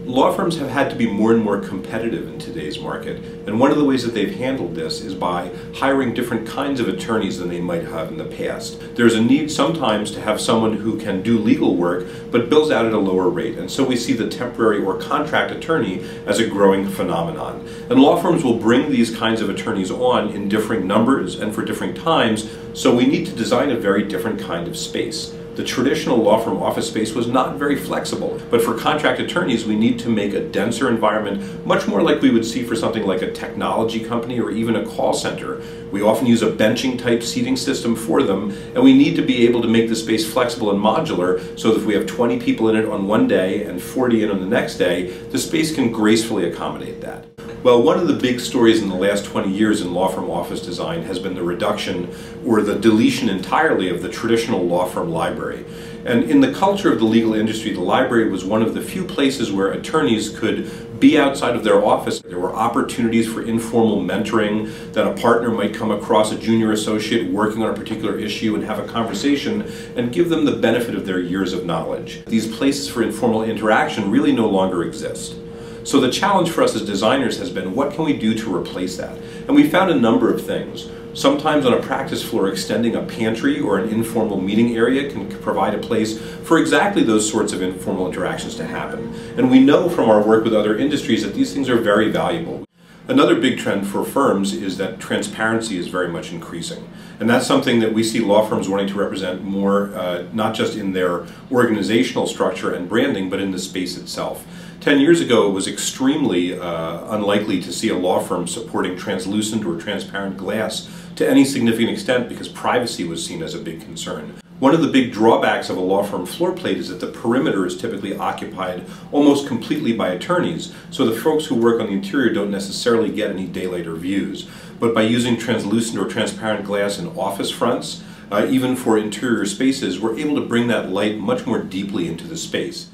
Law firms have had to be more and more competitive in today's market, and one of the ways that they've handled this is by hiring different kinds of attorneys than they might have in the past. There's a need sometimes to have someone who can do legal work but bills out at a lower rate, and so we see the temporary or contract attorney as a growing phenomenon. And law firms will bring these kinds of attorneys on in differing numbers and for different times, so we need to design a very different kind of space. The traditional law firm office space was not very flexible, but for contract attorneys we need to make a denser environment, much more like we would see for something like a technology company or even a call center. We often use a benching type seating system for them, and we need to be able to make the space flexible and modular so that if we have 20 people in it on one day and 40 in on the next day, the space can gracefully accommodate that. Well, one of the big stories in the last 20 years in law firm office design has been the reduction or the deletion entirely of the traditional law firm library. And in the culture of the legal industry, the library was one of the few places where attorneys could be outside of their office. There were opportunities for informal mentoring, that a partner might come across a junior associate working on a particular issue and have a conversation and give them the benefit of their years of knowledge. These places for informal interaction really no longer exist. So the challenge for us as designers has been, what can we do to replace that? And we found a number of things. Sometimes on a practice floor, extending a pantry or an informal meeting area can provide a place for exactly those sorts of informal interactions to happen. And we know from our work with other industries that these things are very valuable. Another big trend for firms is that transparency is very much increasing. And that's something that we see law firms wanting to represent more, not just in their organizational structure and branding, but in the space itself. 10 years ago, it was extremely unlikely to see a law firm supporting translucent or transparent glass to any significant extent because privacy was seen as a big concern. One of the big drawbacks of a law firm floor plate is that the perimeter is typically occupied almost completely by attorneys, so the folks who work on the interior don't necessarily get any daylight or views. But by using translucent or transparent glass in office fronts, even for interior spaces, we're able to bring that light much more deeply into the space.